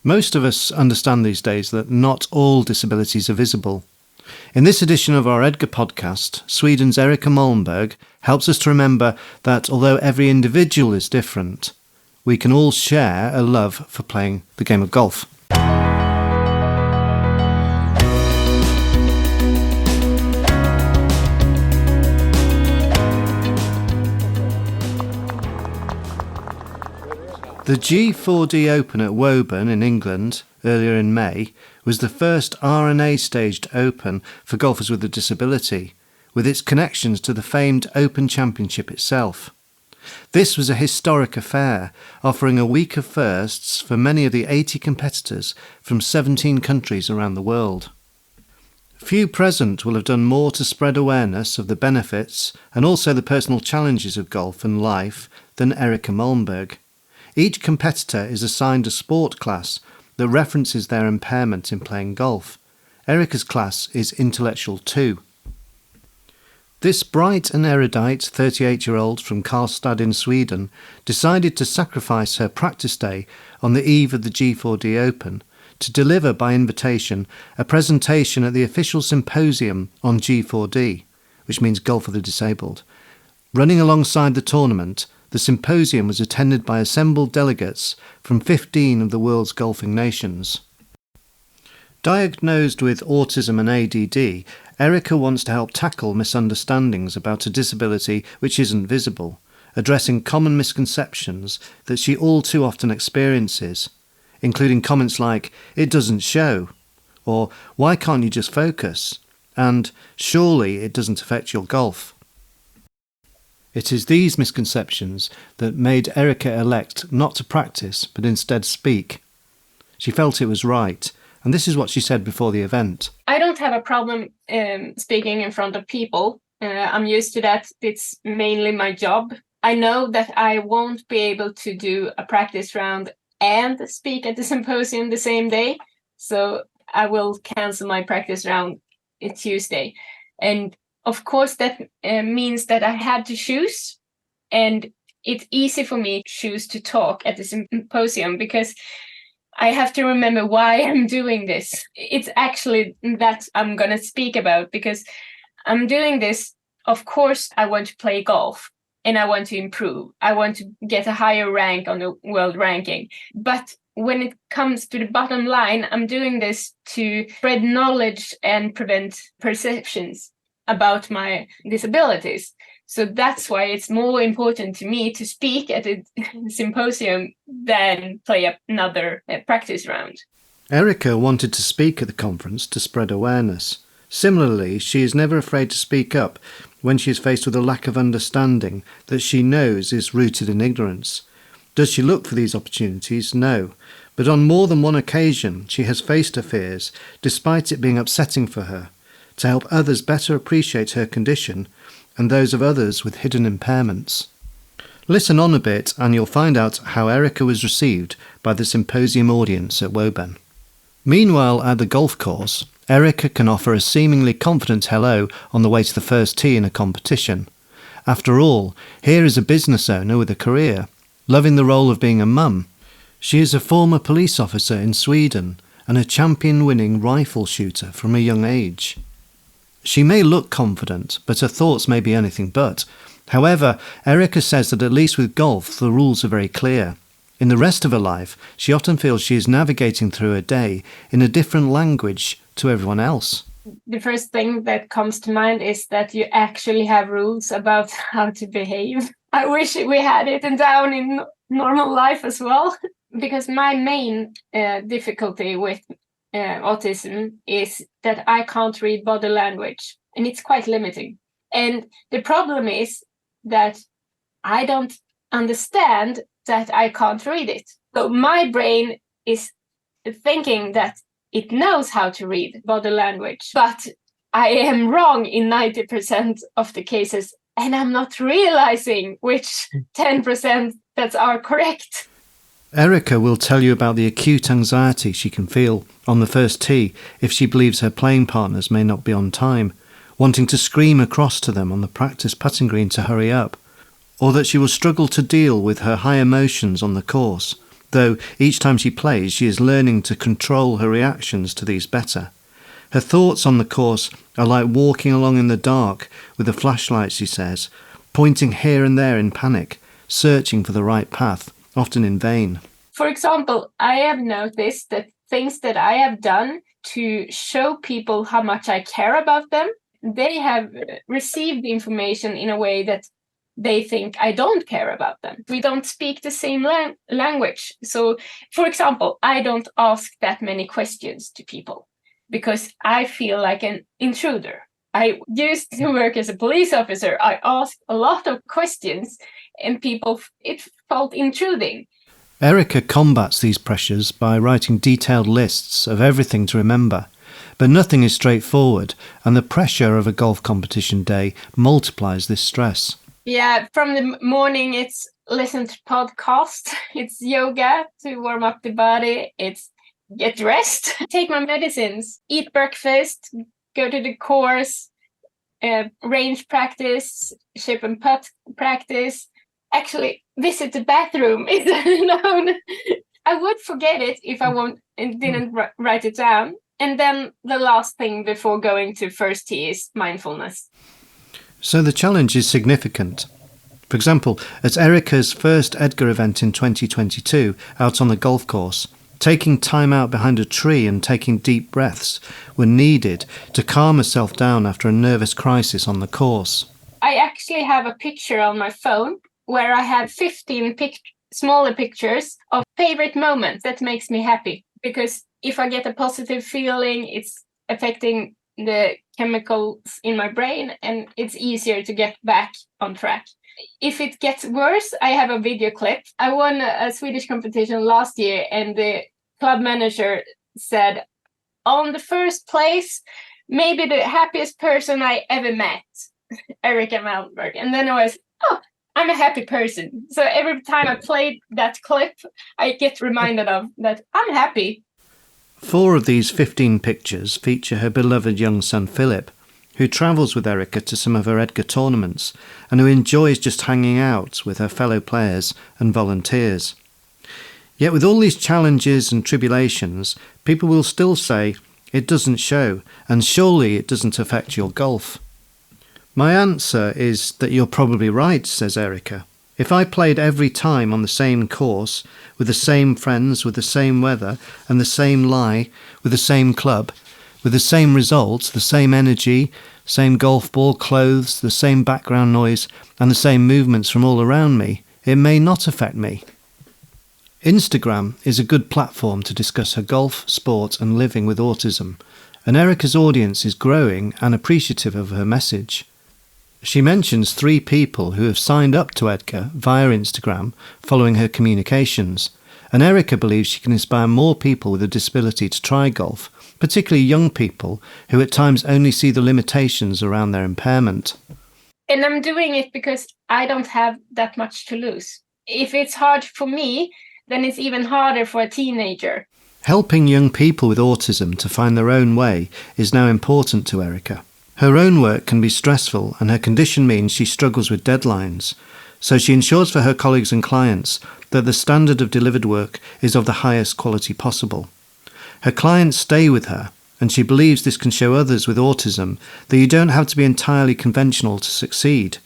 Most of us understand these days that not all disabilities are visible. In this edition of our EDGA podcast, Sweden's Erika Malmberg helps us to remember that although every individual is different, we can all share a love for playing the game of golf. The G4D Open at Woburn in England earlier in May was the first RNA-staged Open for golfers with a disability, with its connections to the famed Open Championship itself. This was a historic affair, offering a week of firsts for many of the 80 competitors from 17 countries around the world. Few present will have done more to spread awareness of the benefits and also the personal challenges of golf and life than Erika Malmberg. Each competitor is assigned a sport class that references their impairment in playing golf. Erika's class is Intellectual 2. This bright and erudite 38-year-old from Karlstad in Sweden decided to sacrifice her practice day on the eve of the G4D Open to deliver by invitation a presentation at the official symposium on G4D, which means Golf for the Disabled. Running alongside the tournament, the symposium was attended by assembled delegates from 15 of the world's golfing nations. Diagnosed with autism and ADD, Erika wants to help tackle misunderstandings about a disability which isn't visible, addressing common misconceptions that she all too often experiences, including comments like, "It doesn't show," or "Why can't you just focus?" and "Surely it doesn't affect your golf." It is these misconceptions that made Erika elect not to practice, but instead speak. She felt it was right, and this is what she said before the event. I don't have a problem speaking in front of people. I'm used to that. It's mainly my job. I know that I won't be able to do a practice round and speak at the symposium the same day, so I will cancel my practice round on Tuesday. And of course, that means that I had to choose, and it's easy for me to choose to talk at the symposium because I have to remember why I'm doing this. It's actually that I'm going to speak about because I'm doing this. Of course, I want to play golf and I want to improve. I want to get a higher rank on the world ranking. But when it comes to the bottom line, I'm doing this to spread knowledge and prevent perceptions about my disabilities. So that's why it's more important to me to speak at a symposium than play another practice round. Erika wanted to speak at the conference to spread awareness. Similarly, she is never afraid to speak up when she is faced with a lack of understanding that she knows is rooted in ignorance. Does she look for these opportunities? No. But on more than one occasion, she has faced her fears, despite it being upsetting for her, to help others better appreciate her condition and those of others with hidden impairments. Listen on a bit and you'll find out how Erika was received by the symposium audience at Woburn. Meanwhile, at the golf course, Erika can offer a seemingly confident hello on the way to the first tee in a competition. After all, here is a business owner with a career, loving the role of being a mum. She is a former police officer in Sweden and a champion-winning rifle shooter from a young age. She may look confident, but her thoughts may be anything but. However, Erika says that at least with golf, the rules are very clear. In the rest of her life, she often feels she is navigating through her day in a different language to everyone else. The first thing that comes to mind is that you actually have rules about how to behave. I wish we had it down in normal life as well, because my main difficulty with autism is that I can't read body language, and it's quite limiting. And the problem is that I don't understand that I can't read it. So my brain is thinking that it knows how to read body language, but I am wrong in 90% of the cases, and I'm not realizing which 10% that are correct. Erika will tell you about the acute anxiety she can feel on the first tee if she believes her playing partners may not be on time, wanting to scream across to them on the practice putting green to hurry up, or that she will struggle to deal with her high emotions on the course, though each time she plays she is learning to control her reactions to these better. Her thoughts on the course are like walking along in the dark with a flashlight, she says, pointing here and there in panic, searching for the right path, often in vain. For example, I have noticed that things that I have done to show people how much I care about them, they have received the information in a way that they think I don't care about them. We don't speak the same language. So, for example, I don't ask that many questions to people because I feel like an intruder. I used to work as a police officer. I asked a lot of questions and it felt intruding. Erika combats these pressures by writing detailed lists of everything to remember. But nothing is straightforward, and the pressure of a golf competition day multiplies this stress. Yeah, from the morning it's listen to podcasts, it's yoga to warm up the body, it's get dressed, take my medicines, eat breakfast, go to the course, range practice, chip and putt practice, actually visit the bathroom. I would forget it if I didn't write it down. And then the last thing before going to first tee is mindfulness. So the challenge is significant. For example, at Erika's first EDGA event in 2022, out on the golf course, taking time out behind a tree and taking deep breaths were needed to calm herself down after a nervous crisis on the course. I actually have a picture on my phone where I have 15 smaller pictures of favorite moments that makes me happy. Because if I get a positive feeling, it's affecting the chemicals in my brain and it's easier to get back on track. If it gets worse, I have a video clip. I won a Swedish competition last year and the club manager said, on the first place, maybe the happiest person I ever met, Erika Malmberg. And then I was, I'm a happy person. So every time I played that clip, I get reminded of that I'm happy. 4 of these 15 pictures feature her beloved young son Philip, who travels with Erika to some of her EDGA tournaments and who enjoys just hanging out with her fellow players and volunteers. Yet with all these challenges and tribulations, people will still say it doesn't show and surely it doesn't affect your golf. My answer is that you're probably right, says Erika. If I played every time on the same course, with the same friends, with the same weather, and the same lie, with the same club, with the same results, the same energy, same golf ball, clothes, the same background noise, and the same movements from all around me, it may not affect me. Instagram is a good platform to discuss her golf, sport, and living with autism, and Erika's audience is growing and appreciative of her message. She mentions 3 people who have signed up to EDGA via Instagram following her communications, and Erika believes she can inspire more people with a disability to try golf, particularly young people who at times only see the limitations around their impairment. And I'm doing it because I don't have that much to lose. If it's hard for me, then it's even harder for a teenager. Helping young people with autism to find their own way is now important to Erika. Her own work can be stressful and her condition means she struggles with deadlines, so she ensures for her colleagues and clients that the standard of delivered work is of the highest quality possible. Her clients stay with her and she believes this can show others with autism that you don't have to be entirely conventional to succeed.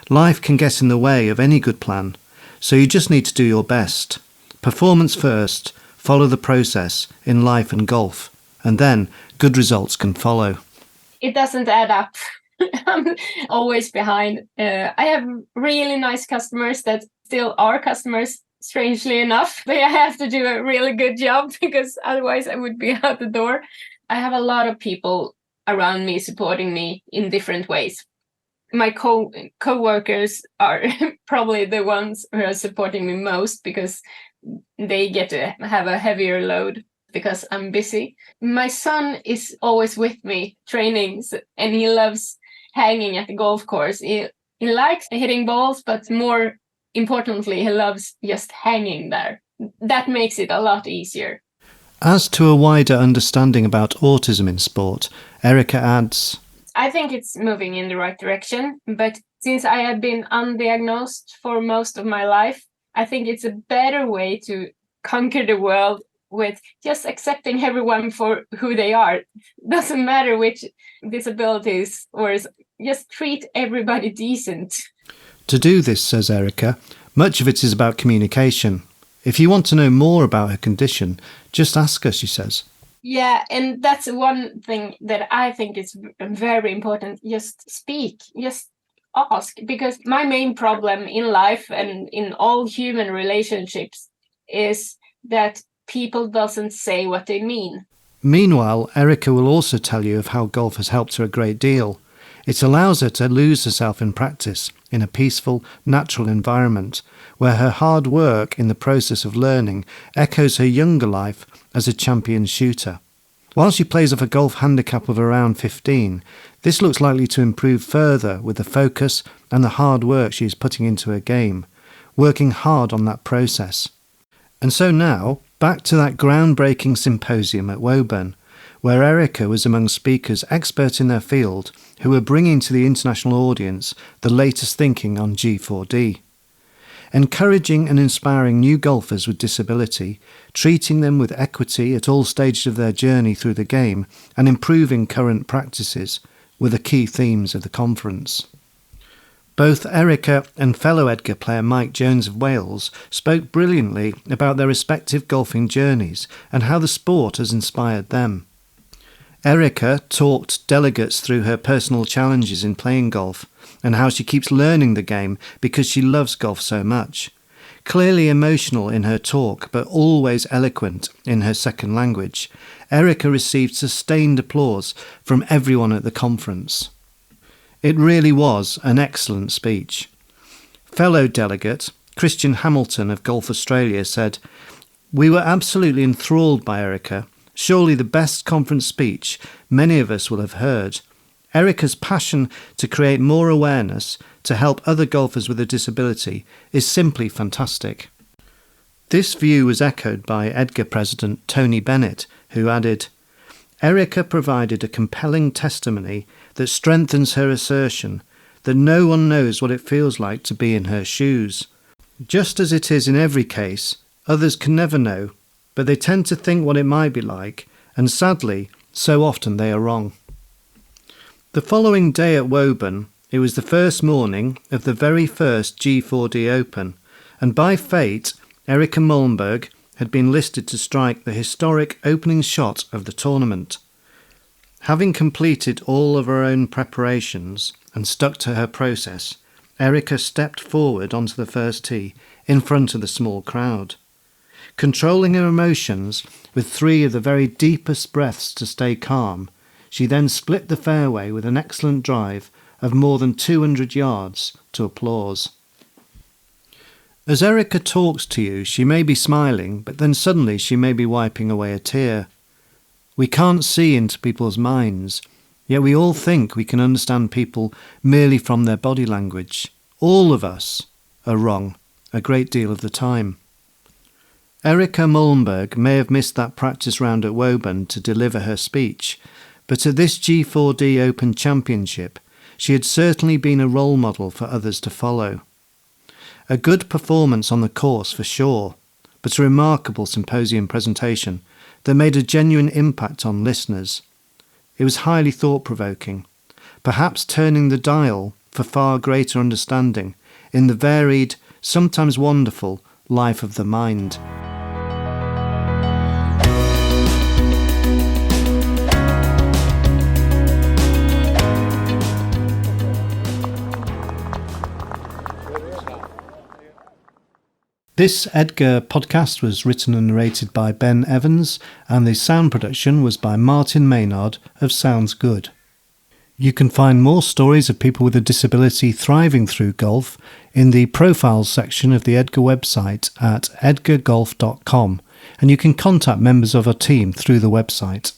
Life can get in the way of any good plan, so you just need to do your best. Performance first, follow the process in life and golf, and then good results can follow. It doesn't add up. I'm always behind. I have really nice customers that still are customers, strangely enough. But I have to do a really good job because otherwise I would be out the door. I have a lot of people around me supporting me in different ways. My co-workers are probably the ones who are supporting me most because they get to have a heavier load. Because I'm busy. My son is always with me training and he loves hanging at the golf course. He likes hitting balls, but more importantly, he loves just hanging there. That makes it a lot easier. As to a wider understanding about autism in sport, Erika adds, I think it's moving in the right direction, but since I have been undiagnosed for most of my life, I think it's a better way to conquer the world with just accepting everyone for who they are. Doesn't matter which disabilities, or just treat everybody decent. To do this, says Erika, much of it is about communication. If you want to know more about her condition, just ask her, she says. Yeah, and that's one thing that I think is very important. Just speak, just ask, because my main problem in life and in all human relationships is that people doesn't say what they mean. Meanwhile, Erika will also tell you of how golf has helped her a great deal. It allows her to lose herself in practice in a peaceful, natural environment where her hard work in the process of learning echoes her younger life as a champion shooter. While she plays off a golf handicap of around 15, this looks likely to improve further with the focus and the hard work she is putting into her game, working hard on that process. And so now, back to that groundbreaking symposium at Woburn, where Erika was among speakers expert in their field who were bringing to the international audience the latest thinking on G4D. Encouraging and inspiring new golfers with disability, treating them with equity at all stages of their journey through the game, and improving current practices were the key themes of the conference. Both Erika and fellow EDGA player Mike Jones of Wales spoke brilliantly about their respective golfing journeys and how the sport has inspired them. Erika talked delegates through her personal challenges in playing golf and how she keeps learning the game because she loves golf so much. Clearly emotional in her talk, but always eloquent in her second language, Erika received sustained applause from everyone at the conference. It really was an excellent speech. Fellow delegate Christian Hamilton of Golf Australia said, "We were absolutely enthralled by Erika. Surely the best conference speech many of us will have heard. Erika's passion to create more awareness to help other golfers with a disability is simply fantastic." This view was echoed by EDGA President Tony Bennett, who added, "Erika provided a compelling testimony that strengthens her assertion that no one knows what it feels like to be in her shoes. Just as it is in every case, others can never know, but they tend to think what it might be like, and sadly, so often they are wrong." The following day at Woburn, it was the first morning of the very first G4D Open, and by fate, Erika Malmberg had been listed to strike the historic opening shot of the tournament. Having completed all of her own preparations and stuck to her process, Erika stepped forward onto the first tee in front of the small crowd. Controlling her emotions with 3 of the very deepest breaths to stay calm, she then split the fairway with an excellent drive of more than 200 yards to applause. As Erika talks to you, she may be smiling, but then suddenly she may be wiping away a tear. We can't see into people's minds, yet we all think we can understand people merely from their body language. All of us are wrong a great deal of the time. Erika Malmberg may have missed that practice round at Woburn to deliver her speech, but at this G4D Open Championship, she had certainly been a role model for others to follow. A good performance on the course for sure, but a remarkable symposium presentation that made a genuine impact on listeners. It was highly thought-provoking, perhaps turning the dial for far greater understanding in the varied, sometimes wonderful, life of the mind. This EDGA podcast was written and narrated by Ben Evans, and the sound production was by Martin Maynard of Sounds Good. You can find more stories of people with a disability thriving through golf in the profiles section of the EDGA website at edgagolf.com, and you can contact members of our team through the website.